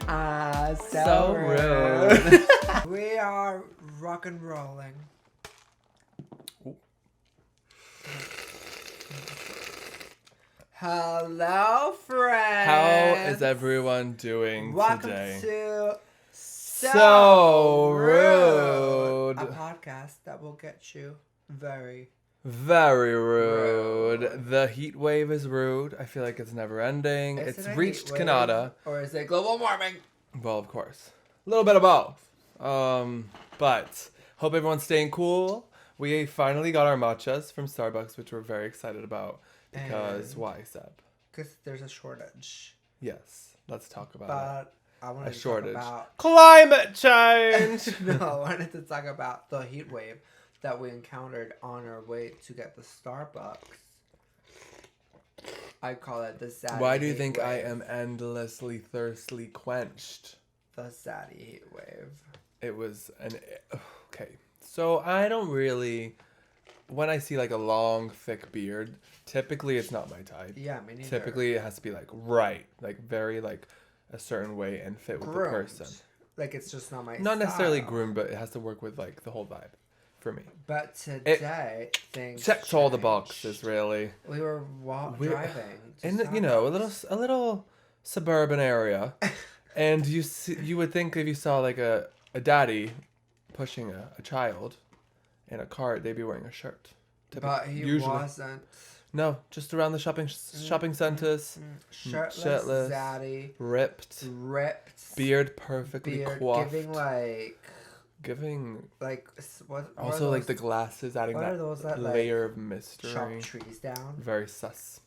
So rude. We are rock and rolling. Hello, friends. How is everyone doing Welcome today? to So Rude. A podcast that will get you very rude. Rude. The heat wave is rude. I feel like it's never ending. Is It's it a reached heat wave, Canada. or is it global warming? Well, of course. A little bit of both. But hope everyone's staying cool. We finally got our matchas from Starbucks, which we're very excited about. Because why, Seb? Because there's a shortage. Yes, let's talk about But I it. wanted A to shortage. talk about... Climate change! No, I wanted to talk about the heat wave that we encountered on our way to get the Starbucks. I call it the zaddy. Why do you heat think wave. I am endlessly thirstily quenched? The zaddy heat wave. It was an... Okay. So I don't really... When I see like a long, thick beard, typically it's not my type. Yeah, me neither. Typically it has to be like right. Like very like a certain way and fit with the person. Like it's just not my Not necessarily style. groomed, but it has to work with like the whole vibe for me. But today, things Checks all the changed. boxes, really. We were driving to In you know, a Starbucks. little suburban area. And you would think if you saw like a daddy pushing a child in a cart, they'd be wearing a shirt. But he Usually. wasn't. No, just around the shopping centers. Shirtless, zaddy, ripped, beard perfectly coiffed, giving like what also are like those, the glasses, adding what are that those that layer like of mystery. chop trees down? Very sus.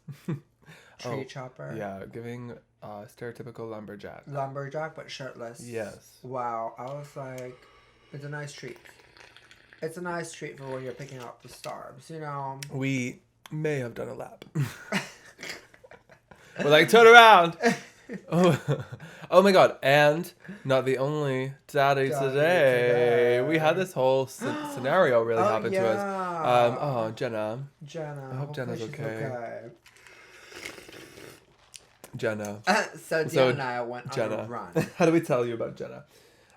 Tree chopper. Yeah, giving stereotypical lumberjack. Lumberjack, but shirtless. Yes. Wow, I was like, it's a nice treat. It's a nice treat for when you're picking up the starbs, you know. We may have done a lap. We're like, turn around. Oh my god, and not the only daddy today. We had this whole scenario really happen to us. Jenna. I hope Jenna's okay. Jenna. So Dion and I went on a run. How do we tell you about Jenna?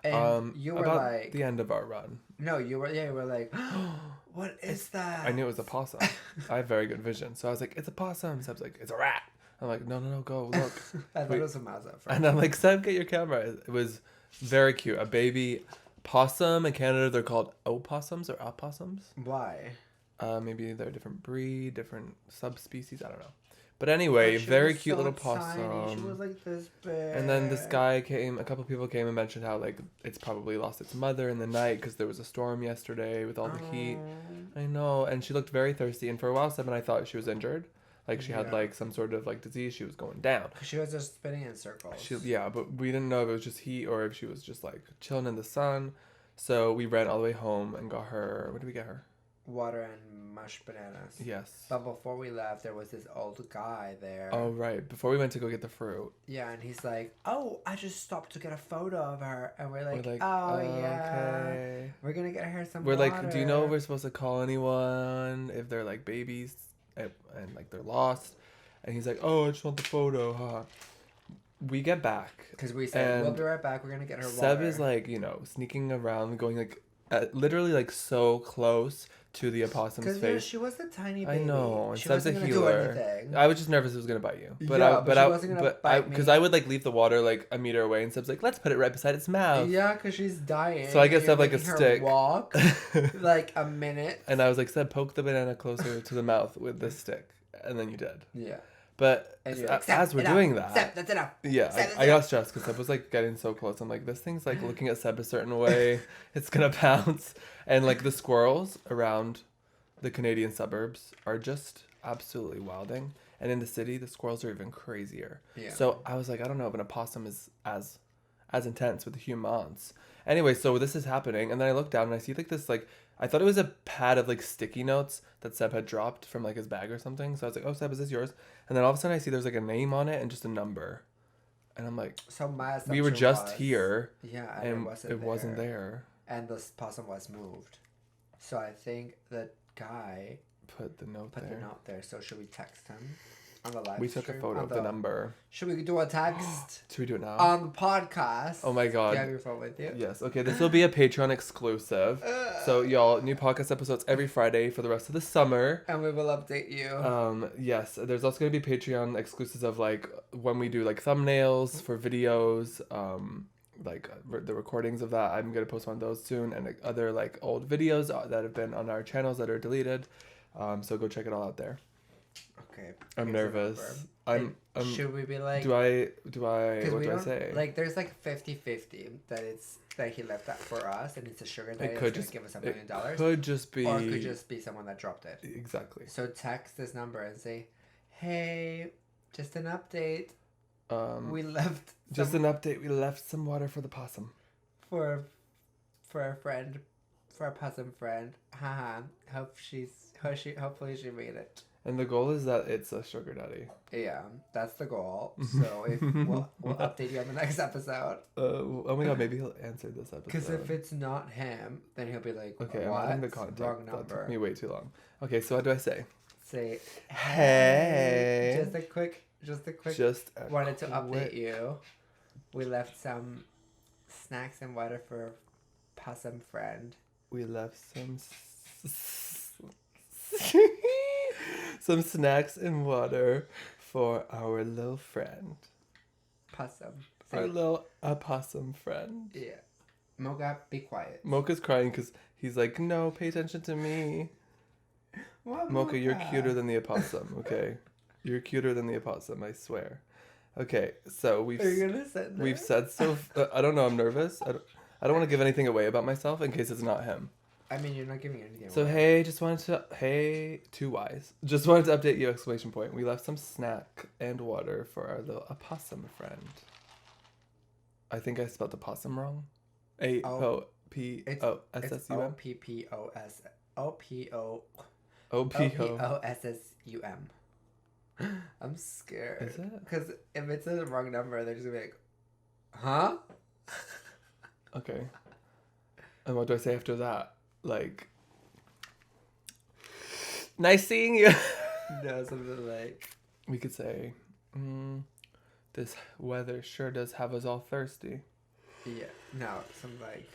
And you were about like... the end of our run. No, you were like, what is that? I knew it was a possum. I have very good vision. So I was like, it's a possum. Seb's like, it's a rat. I'm like, no, go, look. I thought it was a mouse at first. And I'm like, Seb, get your camera. It was very cute. A baby possum. In Canada, they're called opossums or opossums. Why? Maybe they're a different breed, different subspecies. I don't know. But anyway, very cute little possum. Tiny. She was like this big. And then this guy came, a couple people came and mentioned how like it's probably lost its mother in the night because there was a storm yesterday with all the heat. I know. And she looked very thirsty. And for a while, Seb and I thought she was injured. Like she had like some sort of like disease. She was going down. She was just spinning in circles. But we didn't know if it was just heat or if she was just like chilling in the sun. So we ran all the way home and got her. What did we get her? Water and mashed bananas. Yes. But before we left, there was this old guy there. Oh, right. Before we went to go get the fruit. Yeah, and he's like, oh, I just stopped to get a photo of her. And we're like oh, yeah. Okay. We're going to get her some We're water. like, do you know if we're supposed to call anyone if they're like babies and like they're lost? And he's like, oh, I just want the photo. Huh. We get back. Because we said, we'll be right back. We're going to get her Seb water. is like, sneaking around, going like literally like so close to the opossum's face. She was a tiny baby. I know. And She Seb's a wasn't healer. Do anything. I was just nervous it was gonna bite you. But yeah, but she wasn't gonna bite me. Because I would like leave the water like a meter away, and Seb's like, let's put it right beside its mouth. Yeah, because she's dying. So I guess Seb like a her stick. Walk like a minute. And I was like, Seb, poke the banana closer to the mouth with this stick, and then you did. Yeah. But like, as we're doing that, Seb, that's enough. yeah, Seb, I got stressed because Seb was like getting so close. I'm like, this thing's like looking at Seb a certain way. It's gonna pounce. And like the squirrels around the Canadian suburbs are just absolutely wilding. And in the city, the squirrels are even crazier. Yeah. So I was like, I don't know if an opossum is as intense with the humans. Anyway, so this is happening. And then I look down and I see like this, like, I thought it was a pad of like sticky notes that Seb had dropped from like his bag or something. So I was like, oh, Seb, is this yours? And then all of a sudden I see there's like a name on it and just a number. And I'm like, so my we were just was, here. Yeah, and it wasn't there. And the possum was moved. So I think the guy put the note there. So should we text him? on the live We took a stream, photo of the number. Should we do a text Should we do it now? on the podcast? Oh my god. Do you have your phone with you? Yes. Okay, this will be a Patreon exclusive. So y'all, new podcast episodes every Friday for the rest of the summer. And we will update you. Yes, there's also gonna be Patreon exclusives of like when we do like thumbnails for videos, like the recordings of that. I'm gonna post one of those soon, and like, other like old videos that have been on our channels that are deleted. So go check it all out there. Okay. I'm nervous. Should we be like... Do I what do I say? Like, there's like 50-50 that he left that for us, and it's a sugar daddy It could that's just gonna give us $1 million. Could just be, or it could just be someone that dropped it. Exactly. So text this number and say, "Hey, just an update. We left an update. We left some water for the possum. for a friend, for a possum friend. Haha. Hopefully she made it." And the goal is that it's a sugar daddy. Yeah, that's the goal. So if we'll update you on the next episode. Oh my god, maybe he'll answer this episode. Because if it's not him, then he'll be like, okay, "What? I'm adding the contact. Wrong That number." took me way too long. Okay, so what do I say? Say, Hey. Just a quick. Just Wanted to update you. We left some snacks and water for possum friend. We left some snacks and water for our little friend. Possum. Our little opossum friend. Yeah. Mocha, be quiet. Mocha's crying because he's like, no, pay attention to me. What, Mocha, you're cuter than the opossum, okay? You're cuter than the opossum, I swear. Okay, so Are you gonna sit there? we've said so. I don't know. I'm nervous. I don't want to give anything away about myself in case it's not him. I mean, you're not giving anything So away. hey, two Y's. Just wanted to update you! Exclamation point. We left some snack and water for our little opossum friend. I think I spelled opossum wrong. It's O-P-O-S-S-U-M. O-P-O-S-S-U-M. I'm scared. Is it? Because if it's the wrong number, they're just gonna be like, huh? Okay. And what do I say after that? Like, nice seeing you. No, something like... We could say, this weather sure does have us all thirsty. Yeah. No, something like...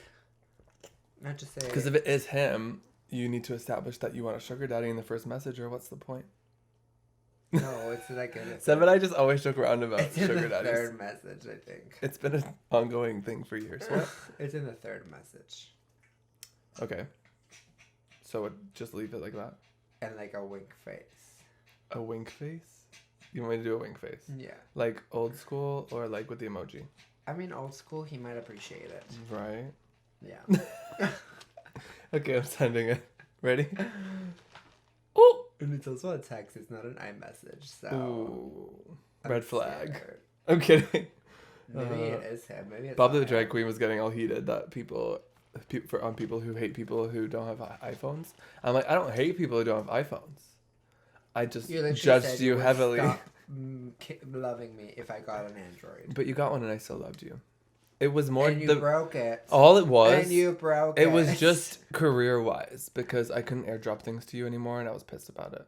Not just say... Because if it is him, you need to establish that you want a sugar daddy in the first message, or what's the point? No, it's like... Seb and I just always joke around about it's in sugar the daddies. third message, I think. It's been an ongoing thing for years. What? It's in the third message. Okay. So just leave it like that? And like a wink face. A wink face? You want me to do a wink face? Yeah. Like old school or like with the emoji? I mean, old school, he might appreciate it. Right. Yeah. Okay, I'm sending it. Ready? Oh! And it's also a text, it's not an iMessage, so... Ooh. I'm Red flag. scared. I'm kidding. Maybe it is him. Maybe it's Bob not the drag him. queen was getting all heated that people who hate people who don't have iPhones. I'm like, I don't hate people who don't have iPhones. I just You literally judged said you would heavily. stop, loving me if I got an Android. But you got one and I still loved you. It was more And you broke it. all it was. And you broke it. It was just career wise because I couldn't airdrop things to you anymore and I was pissed about it.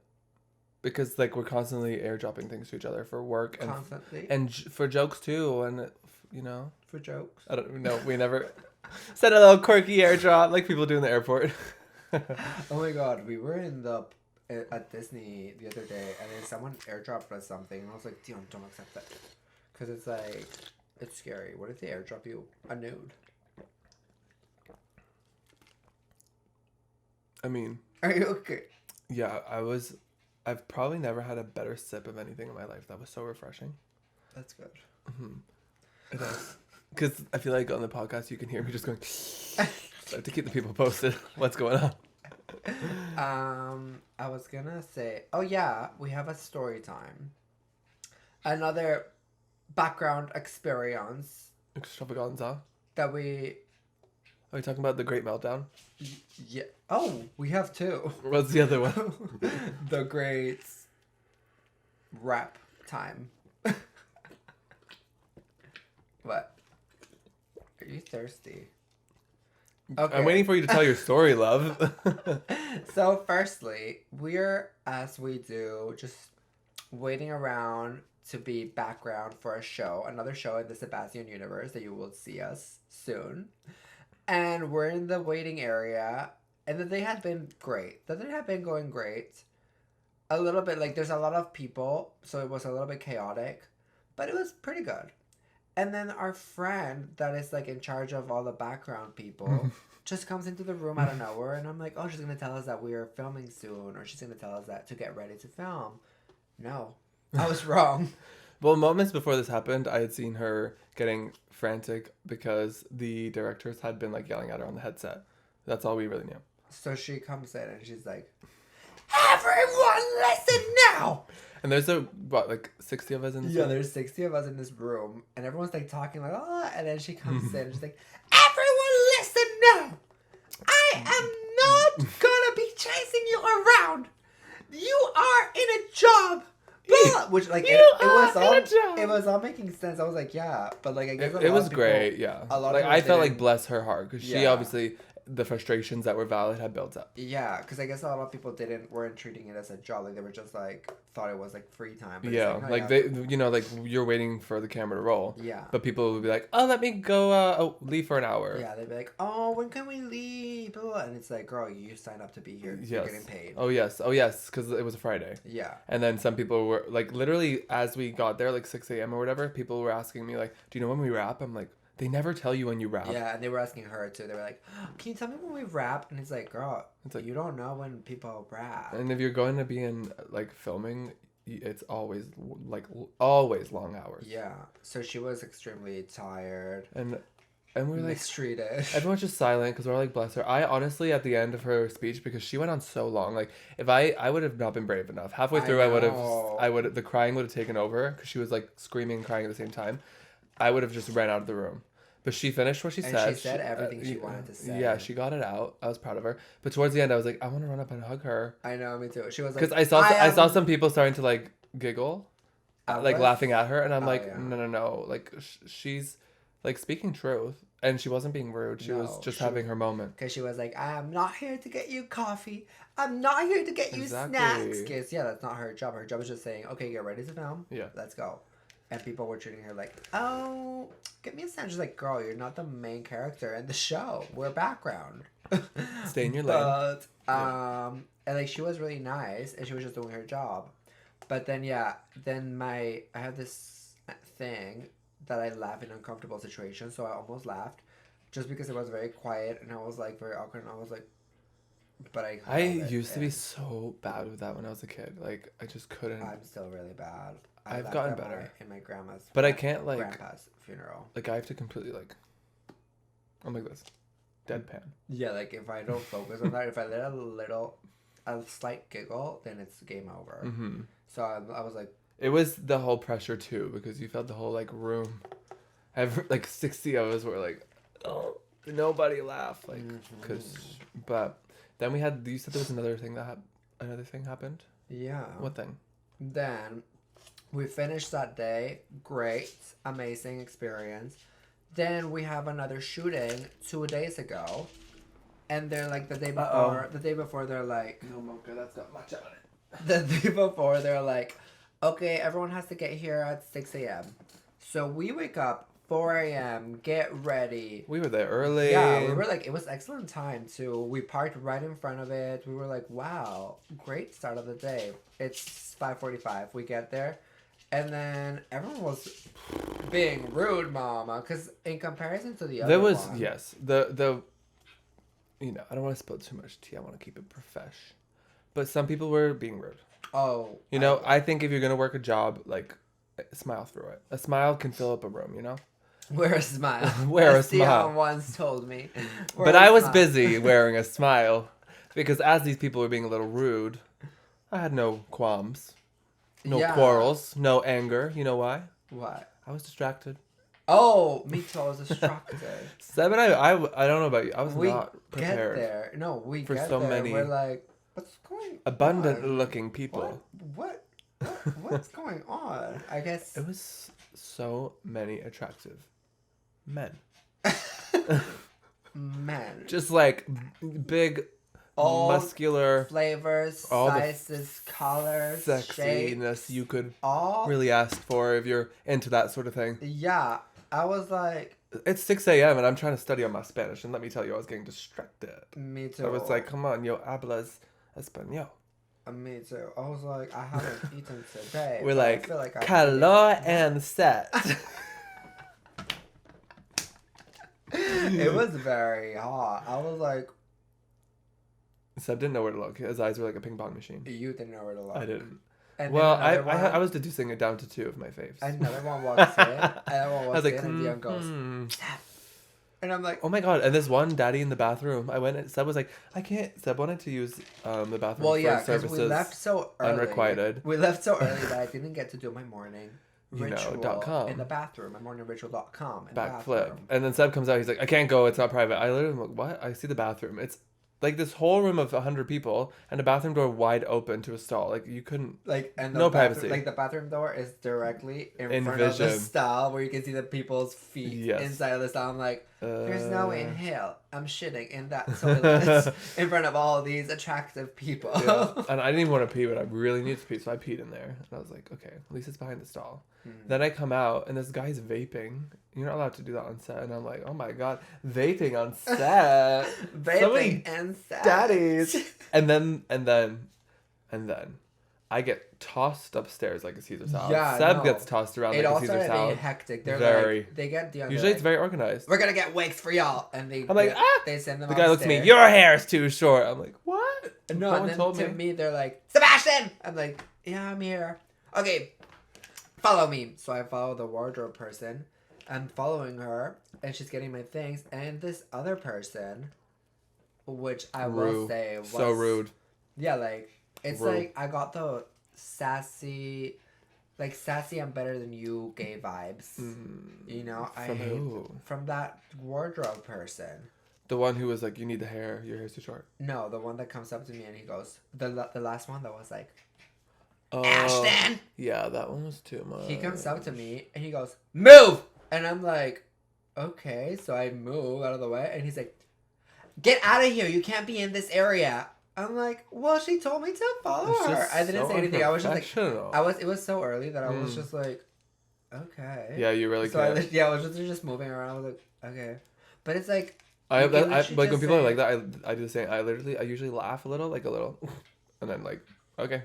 Because like we're constantly airdropping things to each other for work and Constantly. for jokes too, and you know. For jokes. I don't know. We never sent a little quirky airdrop like people do in the airport. Oh my god, we were at Disney the other day, and then someone airdropped us something, and I was like, Dion, don't accept that, because it's like, it's scary. What if they airdrop you a nude? I mean, Are you okay? yeah, I've probably never had a better sip of anything in my life. That was so refreshing. That's good. Mm-hmm. It is. Because I feel like on the podcast you can hear me just going. So I have to keep the people posted. What's going on? I was gonna say, oh yeah, we have a story time. Another background experience Extravaganza. that we... Are we talking about the Great Meltdown? Yeah. Oh, we have two. What's the other one? The great rap time. What? Are you thirsty? Okay. I'm waiting for you to tell your story, love. So, firstly, we're, as we do, just waiting around to be background for a show, another show in the Sebastian universe that you will see us soon. And we're in the waiting area, and the day had been great. The day had been going great. A little bit, like, there's a lot of people, so it was a little bit chaotic, but it was pretty good. And then our friend that is, like, in charge of all the background people just comes into the room out of nowhere, and I'm like, oh, she's going to tell us that we're filming soon, or she's going to tell us that to get ready to film. No. I was wrong. Well, moments before this happened, I had seen her getting frantic because the directors had been like yelling at her on the headset. That's all we really knew. So she comes in and she's like, everyone listen now! And there's like 60 of us in this room? Yeah, there's 60 of us in this room, and everyone's like talking like, oh, and then she comes in and she's like, everyone listen now! I am not gonna be chasing you around! You are in a job! Which like it was all making sense. I was like, yeah, but like I guess it was great. Yeah, a lot like of I felt like bless her heart because she Yeah. obviously the frustrations that were valid had built up. Yeah, because I guess a lot of people weren't treating it as a job. Like they were just like thought it was like free time. But Yeah, it's like they, you know, like you're waiting for the camera to roll. Yeah. But people would be like, oh, let me go leave for an hour. Yeah, they'd be like, oh, when can we leave? Blah, blah, blah. And it's like, girl, you signed up to be here. Yes. You're getting paid. Oh yes, because it was a Friday. Yeah. And then some people were like, literally, as we got there, like 6 a.m. or whatever, people were asking me like, do you know when we wrap? I'm like, they never tell you when you wrap. Yeah, and they were asking her too. They were like, can you tell me when we wrap? And it's like, girl, It's like, you don't know when people wrap. and if you're going to be in like filming, it's always always long hours. Yeah. So she was extremely tired. And we're like Mistreated. everyone's just silent because we're like bless her. I honestly at the end of her speech, because she went on so long, like if I would have not been brave enough. Halfway through I would the crying would have taken over because she was like screaming and crying at the same time. I would have just ran out of the room. But she finished what she said. And she said everything she wanted to say. Yeah, she got it out. I was proud of her. But towards the end, I was like, I want to run up and hug her. I know, me too. She was like, because I saw some people starting to like giggle, like laughing at her, and I'm like, yeah. no, like she's like speaking truth, and she wasn't being rude. She was just having her moment. Because she was like, I'm not here to get you coffee. I'm not here to get you snacks. Because yeah, that's not her job. Her job is just saying, okay, get ready to film. Yeah, let's go. And people were treating her like, oh, get me a sandwich. She's like, girl, you're not the main character in the show. We're background. Stay in your lane. But, and like, she was really nice, and she was just doing her job. But then, yeah, I have this thing that I laugh in uncomfortable situations, so I almost laughed. Just because it was very quiet, and I was like, very awkward, and I was like, but I used to be so bad with that when I was a kid. Like, I just couldn't. I'm still really bad. I've gotten better. In my grandma's. But I can't like grandpa's funeral. Like I have to completely like. I'm like this, deadpan. Yeah, like if I don't focus on that, if I let a slight giggle, then it's game over. Mm-hmm. So I was like. It was the whole pressure too, because you felt the whole like room. Like 60 of us were like, oh, nobody laughed, like, but then we had. You said there was another thing happened. Yeah. What thing? Then. We finished that day. Great. Amazing experience. Then we have another shooting 2 days ago. And they're like the day before they're like... No, Mocha, that's got much on it. The day before they're like, okay, everyone has to get here at 6 a.m. So we wake up 4 a.m., get ready. We were there early. Yeah, we were like, it was excellent time too. We parked right in front of it. We were like, wow, great start of the day. It's 5:45. We get there. And then everyone was being rude, mama, because in comparison to the other one... Yes, the you know, I don't want to spill too much tea. I want to keep it profesh. But some people were being rude. Oh. You know, I think if you're going to work a job, like, smile through it. A smile can fill up a room, you know? Wear a smile. Wear a smile. Dion once told me. But I was busy wearing a smile. Because as these people were being a little rude, I had no qualms. No quarrels, no anger. You know why? Why? I was distracted. Oh, me too. I was distracted. Sebb and I don't know about you. I was not prepared. We get there. No, we for get so there. many. We're like, what's going abundant on? Looking people. What's going on? I guess it was so many attractive men. Men. Just like big all muscular, flavors, all the sizes, colors, sexiness shapes, you could all really ask for if you're into that sort of thing. Yeah, I was like, It's 6 a.m. and I'm trying to study on my Spanish, and let me tell you, I was getting distracted. me too. I was like, come on, yo hablas español. Me too. I was like, I haven't eaten today. We're but I like, feel like I calor and set. It was very hot. I was like, Seb didn't know where to look. His eyes were like a ping pong machine. you didn't know where to look. I didn't. And Well, then I was deducing it down to 2 of my faves. another one walks in. Another one I walks was like, in, and Dion goes, Seb. And I'm like, oh my god! And this one daddy in the bathroom, I went. And Seb was like, I can't. Seb wanted to use the bathroom well, for yeah, because services we left so early. unrequited. We left so early that I didn't get to do my morning ritual .com. in the bathroom. My morningritual.com. Backflip. And then Seb comes out. He's like, I can't go. It's not private. I literally am like, what? I see the bathroom. It's like this whole room of 100 people and a bathroom door wide open to a stall. Like you couldn't. Like and no privacy. Like the bathroom door is directly in front vision. of the stall where you can see the people's feet inside of the stall. I'm like, there's no way in hell I'm shitting in that toilet in front of all of these attractive people. Yeah. And I didn't even want to pee, but I really needed to pee, so I peed in there. And I was like, okay, at least it's behind the stall. Then I come out, and this guy's vaping. You're not allowed to do that on set. And I'm like, oh my god, vaping on set. Vaping and set. Daddies. and then I get tossed upstairs like a Caesar salad. Yeah, Seb gets tossed around like a Caesar also salad. being hectic. They're Very. like, they get Dion. Usually like, it's very organized. we're gonna get wigs for y'all, and I'm like, they send them. The guy looks at me. upstairs. Your hair is too short. I'm like, what? No, one and then told to me. me they're like, Sebastian. I'm like, yeah, I'm here. Okay, follow me. So I follow the wardrobe person. I'm following her, and she's getting my things. And this other person, which I will say was so rude. Yeah, like it's Rude. like I got the sassy, I'm better than you gay vibes. You know, I From hate who? from that wardrobe person. The one who was like, you need the hair. Your hair's too short. No, the one that comes up to me and he goes, the last one that was like, Oh, Ashton. Yeah, that one was too much. He comes up to me and he goes, move! And I'm like, okay. So I move out of the way and he's like, get out of here. You can't be in this area. I'm like, well, she told me to follow her. I didn't say anything. I was just like, it was so early that I was just like, okay. Yeah, you really so can't. I was just moving around. I was like, okay. But it's like, I like when people are like that, I do the same. I usually laugh a little, and then like, okay.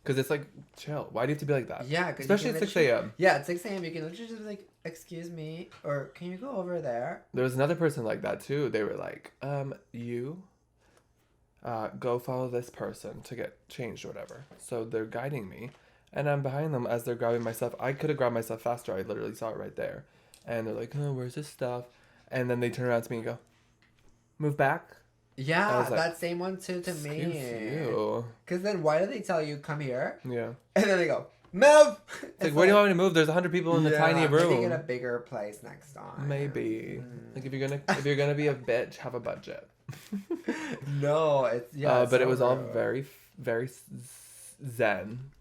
Because it's like, chill. Why do you have to be like that? Yeah. Especially at 6 a.m. Yeah, at 6 a.m. you can literally just be like, excuse me, or can you go over there? There was another person like that too. They were like, you go follow this person to get changed or whatever. So they're guiding me. And I'm behind them as they're grabbing my stuff. I could have grabbed my stuff faster. I literally saw it right there. And they're like, oh, where's this stuff? And then they turn around to me and go, move back. Yeah, like, that same one too to me. You. Because then why do they tell you come here? Yeah. And then they go, move! It's like, where do you want me to move? There's 100 people in the tiny room. Maybe get a bigger place next time. Maybe. Like if you're gonna be a bitch, have a budget. No, it's but it was all very, very zen.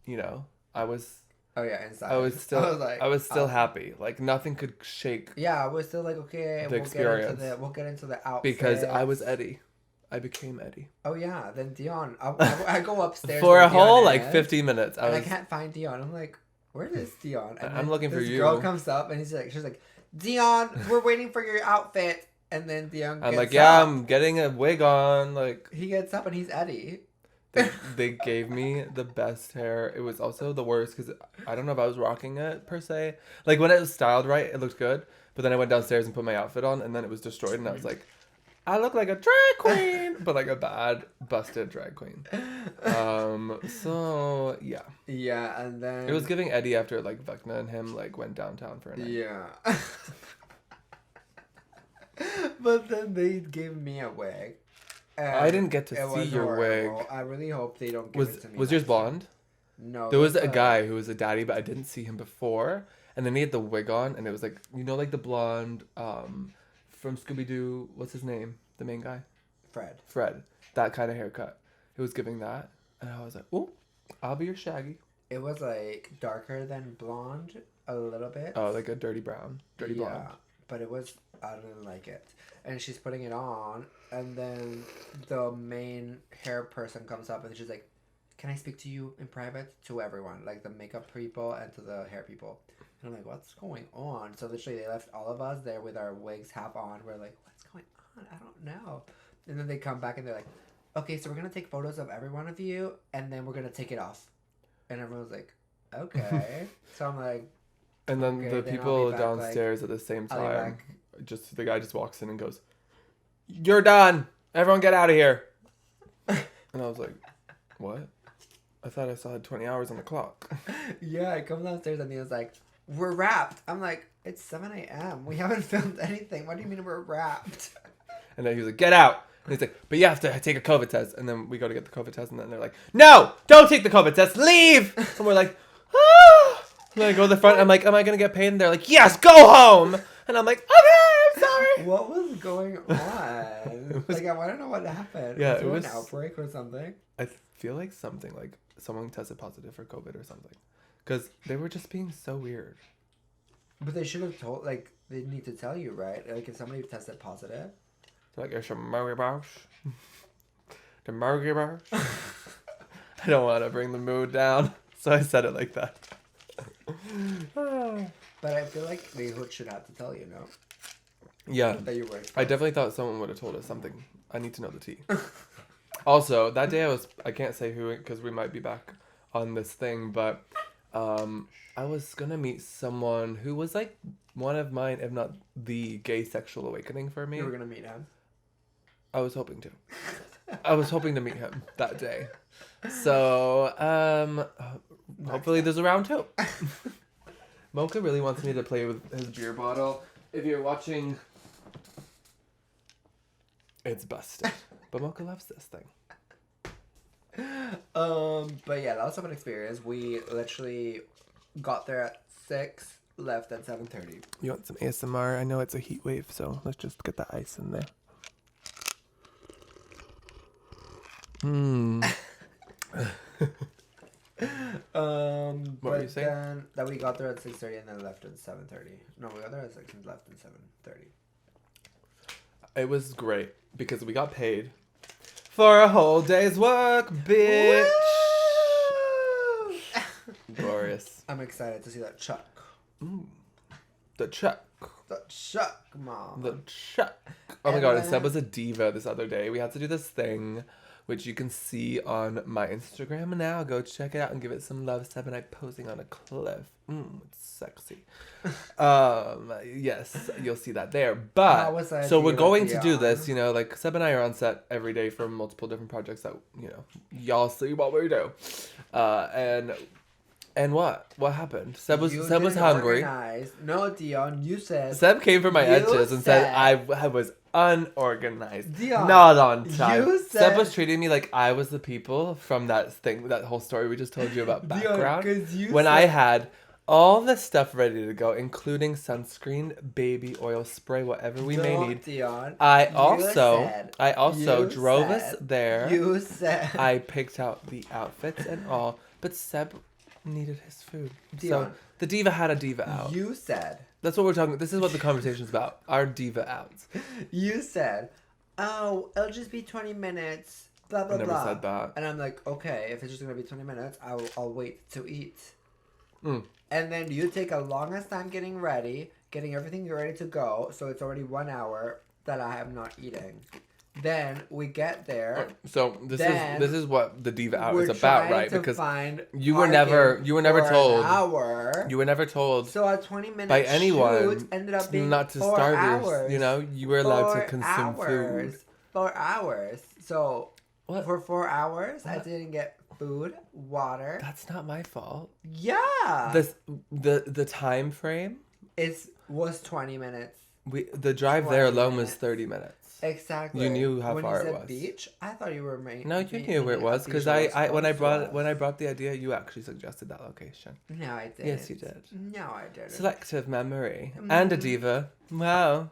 You know, I was. Oh yeah, inside. I was still happy. Like nothing could shake. Yeah, I was still like, okay, we'll get into the outfit. Because I was Eddie. I became Eddie. Oh yeah, then Dion. I go upstairs for a whole like 15 minutes. I can't find Dion. I'm like, where is Dion? And I'm looking for you. This girl comes up and she's like, Dion, we're waiting for your outfit. And then Dion gets I'm like, up. I'm getting a wig on. Like he gets up and he's Eddie. They gave me the best hair. It was also the worst because I don't know if I was rocking it per se. Like when it was styled right, it looked good. But then I went downstairs and put my outfit on, and then it was destroyed. And I was like, I look like a drag queen, but like a bad, busted drag queen. So yeah. Yeah, and then it was giving Eddie after like Vecna and him like went downtown for a night. Yeah. But then they gave me a wig. I didn't get to see your horrible. wig. I really hope they don't give it to me. Was yours blonde? No. There was a guy who was a daddy, but I didn't see him before. And then he had the wig on, and it was like, you know, like the blonde from Scooby-Doo. What's his name? The main guy? Fred. That kind of haircut. It was giving that. And I was like, oh, I'll be your Shaggy. It was like darker than blonde a little bit. Oh, like a dirty brown. Dirty blonde. but I didn't like it. And she's putting it on, and then the main hair person comes up and she's like, "Can I speak to you in private?" To everyone, like the makeup people and to the hair people. And I'm like, "What's going on?" So literally they left all of us there with our wigs half on. We're like, "What's going on? I don't know." And then they come back and they're like, "Okay, so we're going to take photos of every one of you, and then we're going to take it off." And everyone's like, "Okay." So I'm like... And then Okay, the then people back, downstairs at the same I'll be time, back. the guy just walks in and goes, "You're done. Everyone get out of here." And I was like, "What? I thought I still had 20 hours on the clock." Yeah, I come downstairs and he was like, "We're wrapped." I'm like, "It's 7 a.m. We haven't filmed anything. What do you mean we're wrapped?" And then he was like, "Get out." And he's like, "But you have to take a COVID test." And then we go to get the COVID test, and then they're like, "No, don't take the COVID test. Leave." And we're like, "Ah." And I go to the front. I'm like, "Am I going to get paid?" And they're like, "Yes, go home." And I'm like, "Okay, I'm sorry." What was going on? Like, I want to know what happened. Yeah, was it there was an outbreak or something? I feel like something like someone tested positive for COVID or something. Because they were just being so weird. But they should have told, like, they need to tell you, right? Like, if somebody tested positive. They're like, "It's a Murray Bosch." The Murray Bosch. I don't want to bring the mood down. So I said it like that. But I feel like they should have to tell you, no? Yeah. That you were. I definitely thought someone would have told us something. I need to know the tea. Also, that day I can't say who, because we might be back on this thing, but I was going to meet someone who was like one of mine, if not the gay sexual awakening for me. You were going to meet him? I was hoping to. I was hoping to meet him that day. So, hopefully there's a round two. Mocha really wants me to play with his beer bottle. If you're watching, it's busted. But Mocha loves this thing. But yeah, that was a fun experience. We literally got there at 6, left at 7:30. You want some ASMR? I know it's a heat wave, so let's just get the ice in there. What were you saying? Then that we got there at 6:30 and then left at 7:30. No, we got there at 6 and left at 7:30. It was great because we got paid for a whole day's work, bitch. Glorious. I'm excited to see that chuck. The chuck. The chuck, mom. The chuck. Oh my god, and Seb was a diva this other day. We had to do this thing, which you can see on my Instagram now. Go check it out and give it some love. Seb and I posing on a cliff. It's sexy. Yes, you'll see that there. But so we're going to do this, you know, like Seb and I are on set every day for multiple different projects that, you know, y'all see what we do. And what happened? Seb was hungry. Organize. No, Dion, you said Seb came for my edges and said I was unorganized, Dion, not on time. Seb was treating me like I was the people from that whole story we just told you about background. Dion, when I had all the stuff ready to go, including sunscreen, baby oil spray, whatever we may need. Dion, I also drove us there. You said I picked out the outfits and all, but Seb needed his food. Dion, so the diva had a diva out. You said. That's what we're talking. This is what the conversation's about. Our diva outs. You said, "Oh, it'll just be 20 minutes." Blah blah blah. I never said that. And I'm like, okay, if it's just gonna be 20 minutes, I'll wait to eat. Mm. And then you take a longest time getting ready, getting everything ready to go. So it's already 1 hour that I am not eating. Then we get there. So this is what the diva out is about, right? Because you were never told. You were never told. So a 20-minute by anyone shoot ended up being not to 4 starve hours. you know, you were allowed to consume food. 4 hours. So what? For 4 hours, what? I didn't get food, water. That's not my fault. Yeah. The time frame. Was 20 minutes. The drive there alone was 30 minutes. Exactly. You knew how far it was. When you said beach, I thought you were making. No, you knew where it was because when I brought the idea, you actually suggested that location. No, I didn't. Yes, you did. No, I didn't. Selective memory and a diva. Wow.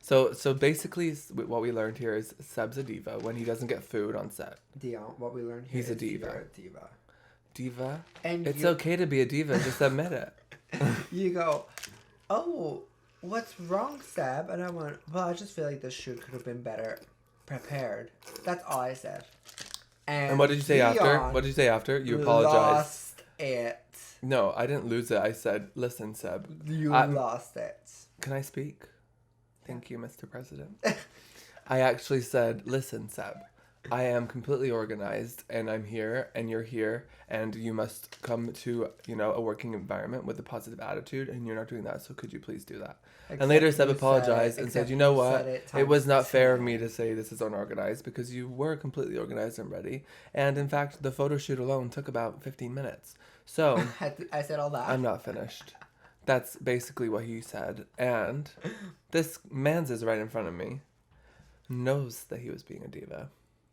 So basically, what we learned here is Seb's a diva when he doesn't get food on set. Dion, what we learned here he's a diva. You're a diva. Diva. And it's okay to be a diva. Just admit it. You go, oh, what's wrong, Seb? And I went, well, I just feel like this shoot could have been better prepared. That's all I said. And what did you say after? What did you say after? You apologized. Lost it. No, I didn't lose it. I said, listen, Seb. You lost it. Can I speak? Thank you, Mr. President. I actually said, listen, Seb. I am completely organized, and I'm here, and you're here, and you must come to, a working environment with a positive attitude, and you're not doing that, so could you please do that? And later Seb apologized and said, you know what? It was not fair of me to say this is unorganized, because you were completely organized and ready, and in fact, the photo shoot alone took about 15 minutes. So, I said all that. I'm not finished. That's basically what he said, and this man's is right in front of me, knows that he was being a diva.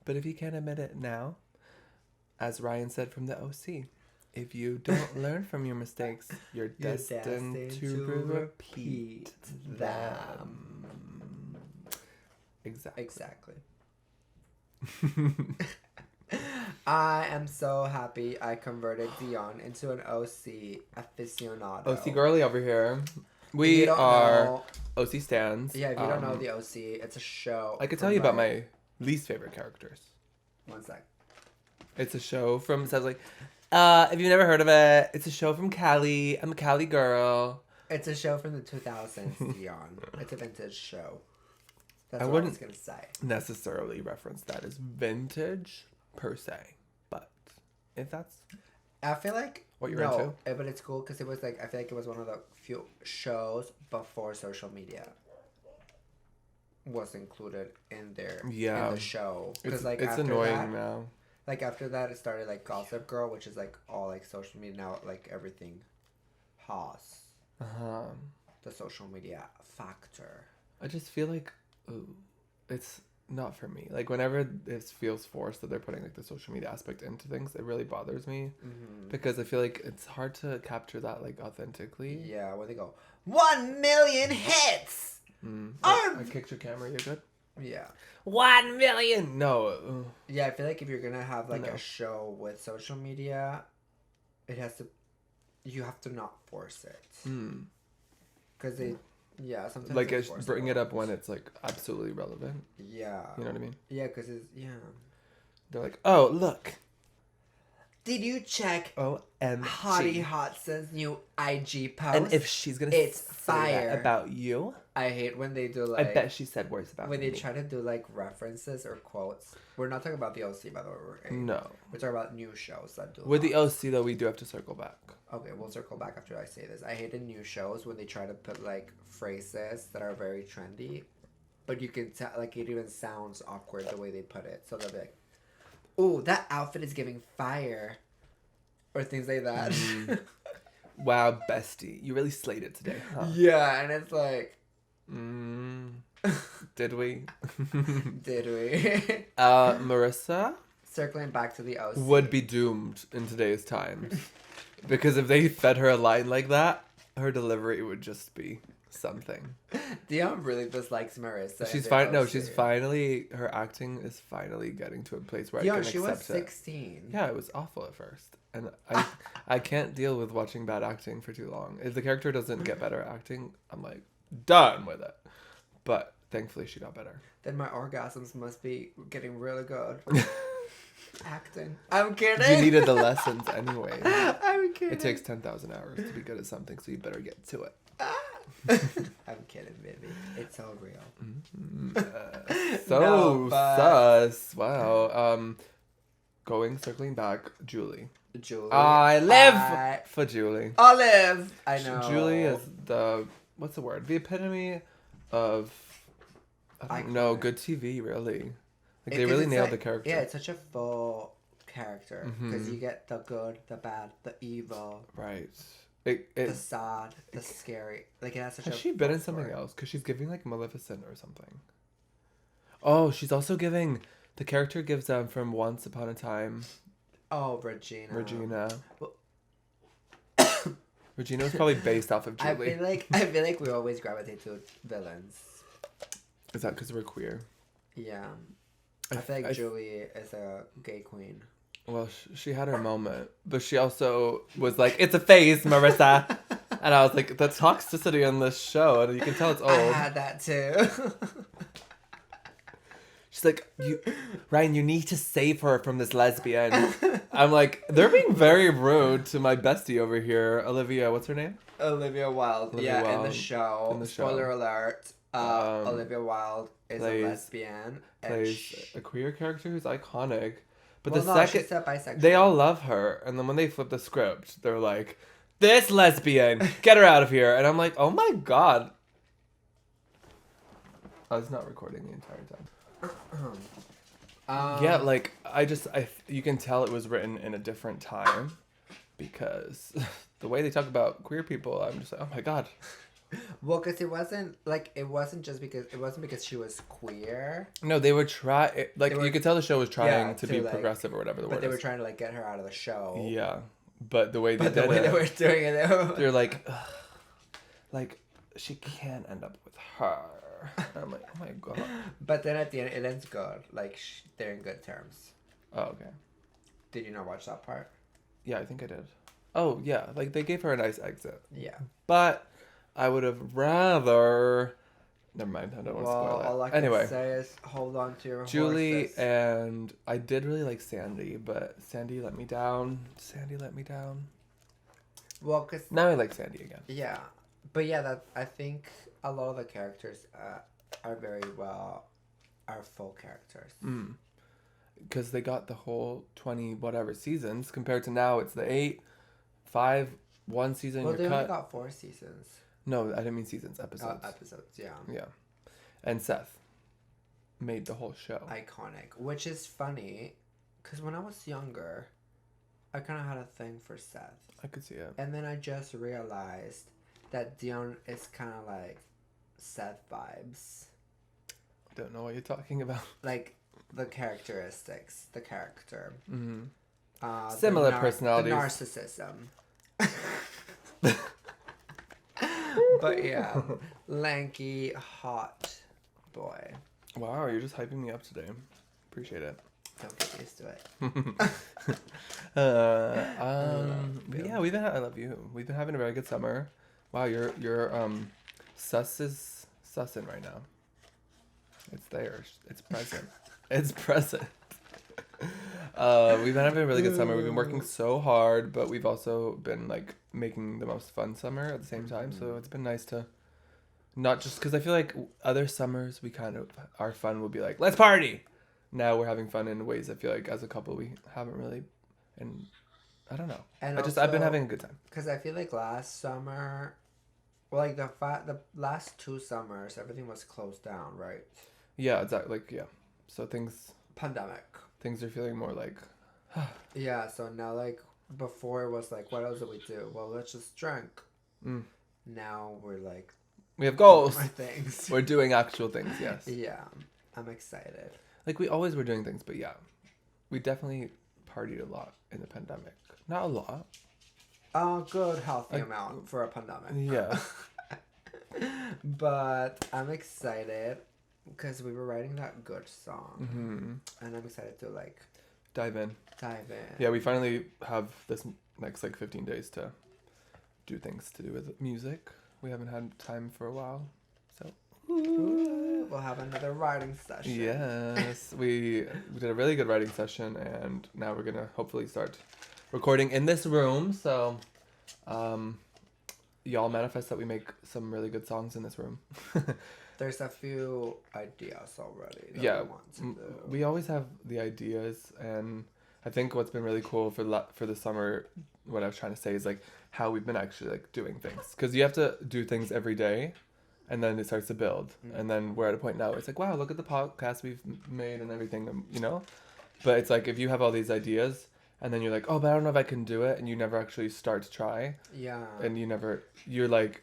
But if you can't admit it now, as Ryan said from the OC, if you don't learn from your mistakes, you're destined to repeat them. Exactly. I am so happy I converted Dion into an OC aficionado. OC girly over here. We are OC stands. Yeah, if you don't know the OC, it's a show. I could tell you about my least favorite characters. One sec. It's a show from, sounds like, if you've never heard of it, it's a show from Cali. I'm a Cali girl. It's a show from the 2000s, Dion. It's a vintage show. That's what I was going to say. Necessarily reference that as vintage per se, but if that's I feel like what you're into, but it's cool because it was like, I feel like it was one of the few shows before social media was included in there in the show, because like it's annoying now. Like after that it started like Gossip Girl, which is like all like social media now, like everything has the social media factor. I just feel like it's not for me. Like whenever it feels forced that they're putting like the social media aspect into things, it really bothers me because I feel like it's hard to capture that like authentically. Yeah, when they go 1 million hits. I kicked your camera. You're good. Yeah. 1 million. No. Yeah, I feel like if you're gonna have like a show with social media, it has to. You have to not force it. Because they. Yeah, sometimes like bring it up when it's like absolutely relevant. Yeah. You know what I mean? Yeah, because it's They're like, oh look. Did you check OMG Hottie Hotson's new IG post? And if she's gonna it's say fire that about you, I hate when they do like. I bet she said words about when me. they try to do like references or quotes. We're not talking about the OC, by the way. No. We're talking about new shows that do. With the OC though, we do have to circle back. Okay, we'll circle back after I say this. I hate in new shows when they try to put like phrases that are very trendy, but you can tell like it even sounds awkward the way they put it. So they'll be like, "Ooh, that outfit is giving fire," or things like that. Wow, bestie, you really slayed it today, huh? Yeah, and it's like, did we? Did we? Marissa, circling back to the OC, would be doomed in today's times. Because if they fed her a line like that, her delivery would just be something. Dion really dislikes Marissa. She's finally, her acting is finally getting to a place where I can accept it. She was 16. Yeah, it was awful at first. And I can't deal with watching bad acting for too long. If the character doesn't get better at acting, I'm like, done with it. But thankfully she got better. Then my orgasms must be getting really good. Acting. I'm kidding. You needed the lessons anyway. I'm kidding. It takes 10,000 hours to be good at something, so you better get to it. I'm kidding, baby. It's all real. Sus. Wow. Circling back, Julie. I live for Julie. Olive. I know. Julie is what's the word? The epitome of, I don't know, good TV, really. Like, they really nailed the character. Yeah, it's such a full character. Because you get the good, the bad, the evil. Right. The sad, the scary. Like, it has such Has she been in something else? Because she's giving, like, Maleficent or something. Oh, she's also giving... The character gives them from Once Upon a Time. Oh, Regina. Well, Regina was probably based off of Julie. I feel like we always gravitate to villains. Is that because we're queer? Yeah. I feel like Julie is a gay queen. Well, she had her moment, but she also was like, "It's a phase, Marissa." And I was like, the toxicity on this show, and you can tell it's old. I had that too. She's like, Ryan, you need to save her from this lesbian. I'm like, they're being very rude to my bestie over here, Olivia. What's her name? Olivia Wilde. Olivia Wilde. In the show. In the show. Spoiler alert. Olivia Wilde is a lesbian. Plays a queer character who's iconic. But she's a bisexual. they all love her. And then when they flip the script, they're like, this lesbian, get her out of here. And I'm like, oh my God. I was not recording the entire time. Yeah, like, you can tell it was written in a different time. Because the way they talk about queer people, I'm just like, oh my God. Well, because it wasn't because she was queer. No, they would try, you could tell the show was trying to be progressive or whatever the word is. But they were trying to, like, get her out of the show. Yeah. But the way they they were doing it, they're like, ugh, like, she can't end up with her. And I'm like, oh my God. But then at the end, it ends good. Like, they're in good terms. Oh, okay. Did you not watch that part? Yeah, I think I did. Oh, yeah. Like, they gave her a nice exit. Yeah. But I would have rather... Never mind. I don't want to spoil it. All I can say is hold on to your Julie horses. and... I did really like Sandy, but Sandy let me down. Well, because... Now I like Sandy again. Yeah. But yeah, I think a lot of the characters are full characters. Because they got the whole 20 whatever seasons compared to now it's the 8, 5, 1 season. Well, they only cut. got 4 seasons. No, I didn't mean seasons, episodes. Episodes, yeah. Yeah. And Seth made the whole show. Iconic. Which is funny, because when I was younger, I kind of had a thing for Seth. I could see it. And then I just realized that Dion is kind of like Seth vibes. I don't know what you're talking about. Like, the characteristics, the character. Mm-hmm. Similar personalities. The narcissism. But yeah, lanky, hot boy. Wow, you're just hyping me up today. Appreciate it. Don't get used to it. Yeah, I love you. We've been having a very good summer. Wow, your sus is sussing right now. It's there. It's present. It's present. We've been having a really good summer. We've been working so hard, but we've also been like making the most fun summer at the same time. So it's been nice to not just because I feel like other summers our fun will be like, let's party. Now we're having fun in ways I feel like as a couple we haven't really, and I don't know. And I've been having a good time. Because I feel like last summer, well, like the last 2 summers, everything was closed down, right? Yeah, exactly. Like, yeah. So pandemic. Things are feeling more like... Yeah, so now, like, before it was like, what else did we do? Well, let's just drink. Now we're like... We have goals. More things. We're doing actual things, yes. Yeah, I'm excited. Like, we always were doing things, but yeah. We definitely partied a lot in the pandemic. Not a lot. A good, healthy amount for a pandemic. Yeah. But I'm excited because we were writing that good song. And I'm excited to, like... Dive in. Yeah, we finally have this next, like, 15 days to do things to do with music. We haven't had time for a while, so... Ooh, we'll have another writing session. Yes. We did a really good writing session, and now we're going to hopefully start recording in this room, so... y'all manifest that we make some really good songs in this room. There's a few ideas already that we want to do. We always have the ideas, and I think what's been really cool for the summer, what I was trying to say is like how we've been actually like doing things, because you have to do things every day, and then it starts to build, and then we're at a point now where it's like, wow, look at the podcast we've made and everything, you know. But it's like if you have all these ideas, and then you're like, oh, but I don't know if I can do it, and you never actually start to try. Yeah. And you're like.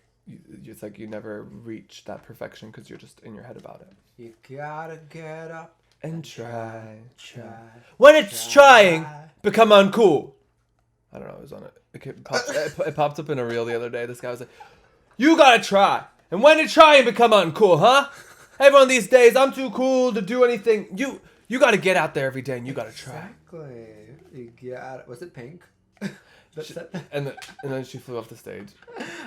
It's like you never reach that perfection because you're just in your head about it. You gotta get up and try. When it's trying, become uncool. I don't know. It was on it. It popped up in a reel the other day. This guy was like, "You gotta try, and when to try and become uncool, huh? Everyone these days, I'm too cool to do anything. You gotta get out there every day and you gotta try." Exactly. You got it. Was it Pink? And then she flew off the stage.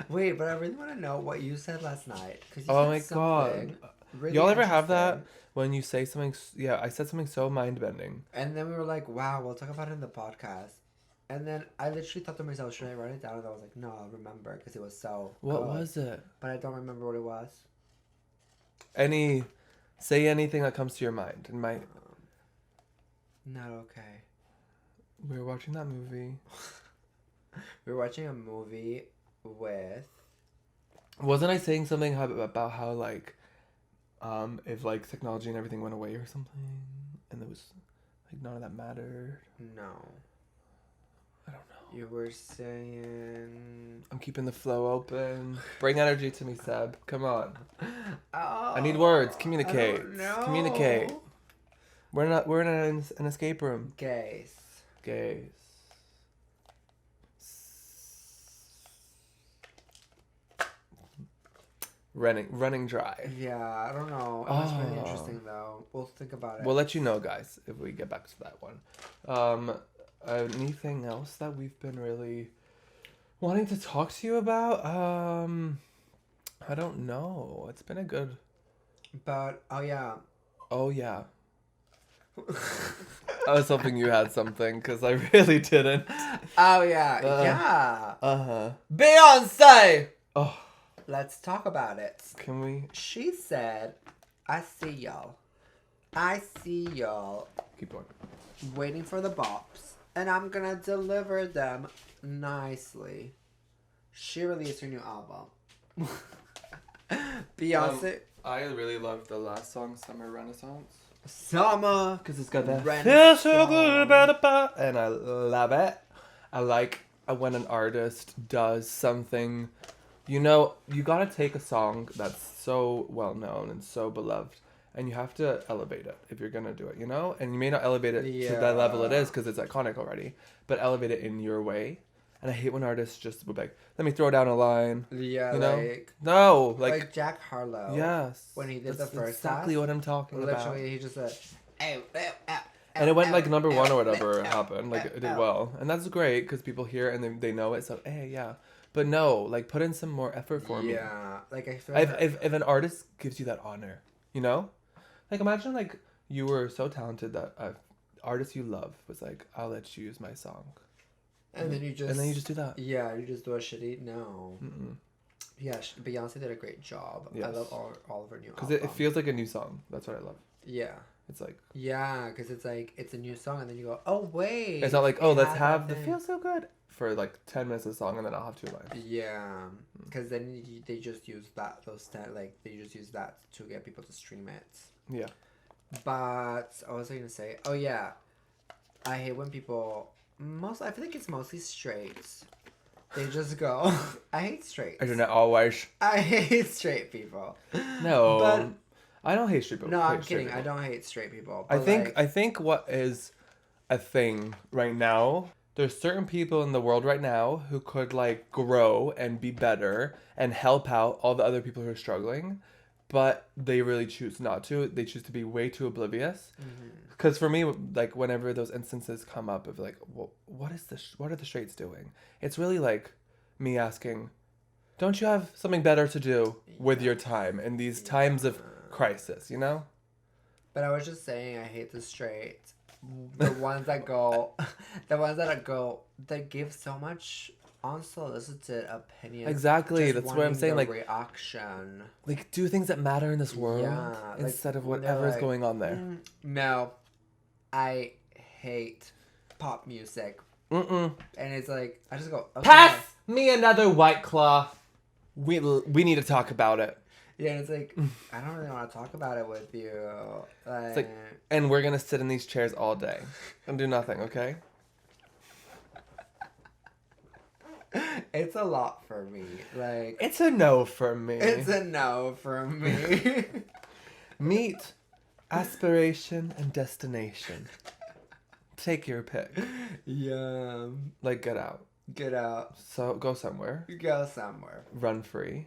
Wait, but I really want to know what you said last night. Cause you Oh said my something god. really Y'all ever have that interesting. when you say something? Yeah, I said something so mind bending. And then we were like, wow, we'll talk about it in the podcast. And then I literally thought to myself, should I write it down? And I was like, no, I'll remember because it was so What good. was it? But I don't remember what it was. Say anything that comes to your mind. And Not okay. we were watching that movie. We were watching a movie with... Wasn't I saying something about how like, if like technology and everything went away or something, and it was like none of that mattered? No. I don't know. You were saying... I'm keeping the flow open. Bring energy to me, Seb. Come on. Oh, I need words. Communicate. I don't know. Communicate. We're in an escape room. Gays. Gays. Running dry. Yeah, I don't know. It was really interesting though. We'll think about it. We'll let you know, guys, if we get back to that one. Anything else that we've been really wanting to talk to you about? I don't know. It's been a good... But, oh yeah. Oh, yeah. I was hoping you had something, because I really didn't. Oh yeah. Yeah. Uh-huh. Beyonce! Oh, Let's talk about it. can we... She said, I see y'all. I see y'all Keep going. waiting for the bops. And I'm gonna deliver them nicely. She released her new album. Beyonce. I really loved the last song, Summer Renaissance. Summer. Because it's got that Renaissance. feel so good about it, and I love it. I like when an artist does something. You know, you gotta take a song that's so well known and so beloved, and you have to elevate it if you're gonna do it, you know? And you may not elevate it to the level it is because it's iconic already, but elevate it in your way. And I hate when artists just would be like, let me throw down a line. Yeah, You know? like... No, Like Jack Harlow. yes. When he did That's the first exactly half, what I'm talking about. literally, he just said... And it went like number one or whatever happened. Like it did well. And that's great because people hear it and they know it. So, hey, yeah. But no, like put in some more effort for me. Yeah. Like I feel If an artist gives you that honor, you know? Like imagine like you were so talented that an artist you love was like, I'll let you use my song. And then you just do that. Yeah, you just do a shitty... No. Mm-mm. Yeah, Beyonce did a great job. Yes. I love all of her new Because albums. it feels like a new song. That's what I love. Yeah. It's like... Yeah, because it's like, it's a new song, and then you go, oh, wait. It's not like, oh, it let's has have that the thing. feel so good for like 10 minutes of the song and then I'll have 2 lines. Yeah, because then they just use that, they just use that to get people to stream it. Yeah. But, what was I going to say? Oh, yeah. I hate when people, I feel like it's mostly straights. They just go, I hate straights. I do not always. I hate straight people. No. But, I don't hate straight people. no, I'm hate straight kidding. I people. don't hate straight people. I But think like, I think what is a thing right now, there's certain people in the world right now who could like grow and be better and help out all the other people who are struggling, but they really choose not to. They choose to be way too oblivious. Because for me, like whenever those instances come up of like, well, what are the straights doing? It's really like me asking, don't you have something better to do with your time in these times of crisis, you know? But I was just saying, I hate the straight. The ones that go, that give so much unsolicited opinion. Exactly, just that's what I'm wanting saying. the Like, reaction. like do things that matter in this world Yeah, like, instead of when they're whatever's like, going on there. No, I hate pop music, Mm-mm. and it's like I just go, okay. Pass me another White Claw. We need to talk about it. Yeah, and it's like I don't really want to talk about it with you. Like, and we're gonna sit in these chairs all day and do nothing, okay? It's a lot for me. Like, It's a no for me. it's a no for me. Meet aspiration and destination. Take your pick. Yeah. Like, get out. Get out. So go somewhere. Go somewhere. Run free.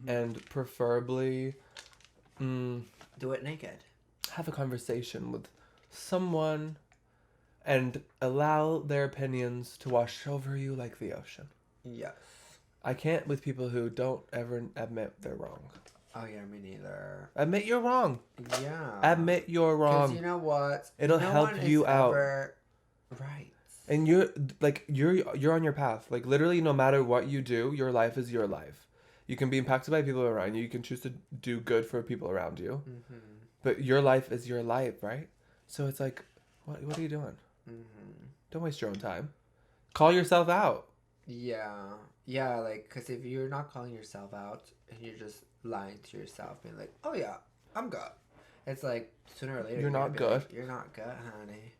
And preferably Do it naked. have a conversation with someone and allow their opinions to wash over you like the ocean. Yes. I can't with people who don't ever admit they're wrong. Oh yeah, me neither. Admit you're wrong. Yeah. Admit you're wrong. Because you know what? It'll no help one you is out. ever right. And you're on your path. Like literally, no matter what you do, your life is your life. You can be impacted by people around you. You can choose to do good for people around you. Mm-hmm. But your life is your life, right? So it's like, what are you doing? Mm-hmm. Don't waste your own time. Call yourself out. Yeah. Yeah, like, because if you're not calling yourself out and you're just lying to yourself, being like, oh yeah, I'm good. It's like, sooner or later, You're not good. Like, you're not good, honey.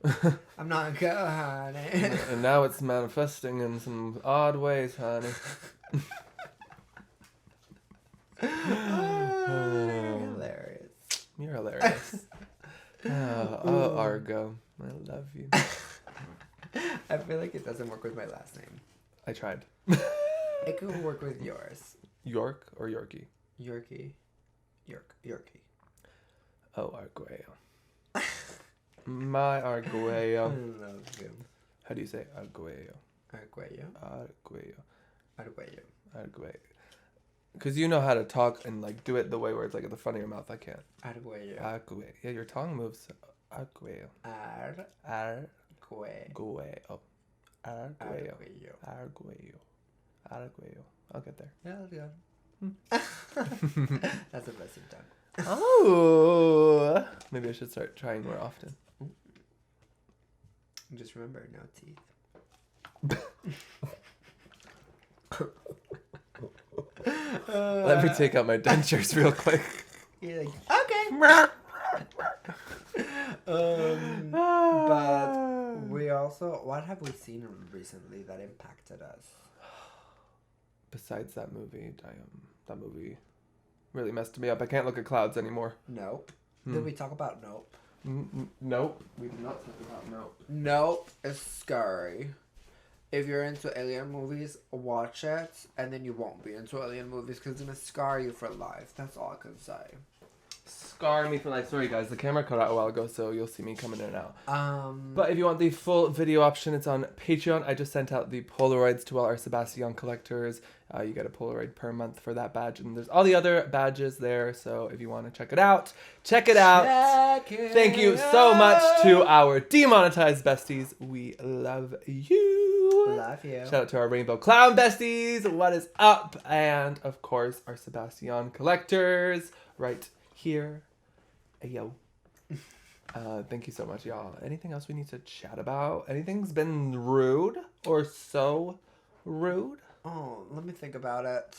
I'm not good, honey. And now it's manifesting in some odd ways, honey. Hilarious. You're hilarious. Oh, Argo. I love you. I feel like it doesn't work with my last name. I tried. It could work with yours. York or Yorkie? Yorkie. Yorkie. Oh, Arguello. My Arguello. I love you. How do you say Arguello? Arguello. Arguello. Arguello. Arguello. Because you know how to talk and like do it the way where it's like at the front of your mouth. I can't. Arguello. Arguello. Yeah, your tongue moves. Arguello. Arguello. Arguello. Arguello. Arguello. I'll get there. Yeah, that's good. That's the best you've done. Oh. Maybe I should start trying more often. Just remember, no teeth. Let me take out my dentures real quick. You're like, okay. But we also, what have we seen recently that impacted us? Besides that movie, that movie really messed me up. I can't look at clouds anymore. Nope. Did we talk about Nope? Nope. We did not talk about Nope. Nope is scary. If you're into alien movies, watch it, and then you won't be into alien movies because it's going to scar you for life. That's all I can say. Scar me for life. Sorry, guys. The camera cut out a while ago, so you'll see me coming in and out. But if you want the full video option, it's on Patreon. I just sent out the Polaroids to all our Sebastian collectors. You get a Polaroid per month for that badge. And there's all the other badges there, so if you want to check it out, check it out. Thank you so much to our demonetized besties. We love you. Love you. Shout out to our Rainbow Clown besties. What is up? And, of course, our Sebastian collectors right here. Ayo. Thank you so much, y'all. Anything else we need to chat about? Anything's been rude or so rude? Oh, let me think about it.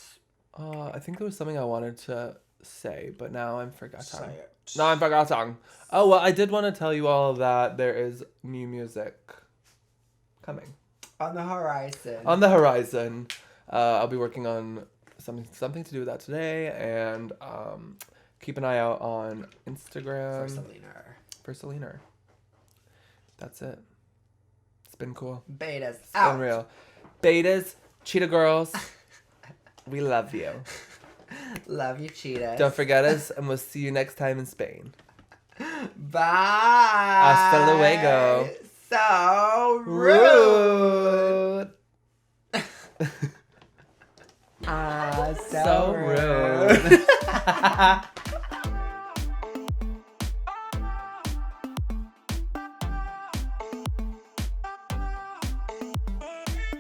I think there was something I wanted to say, but now I'm forgotten. Say it. Now I'm forgotten. Oh, well, I did want to tell you all that there is new music coming. On the horizon. On the horizon. I'll be working on something to do with that today, and keep an eye out on Instagram. For Selena. That's it. It's been cool. Betas It's out. been real. Betas, cheetah girls, we love you. Love you, cheetahs. Don't forget us, and we'll see you next time in Spain. Bye. Hasta luego. So rude. So rude.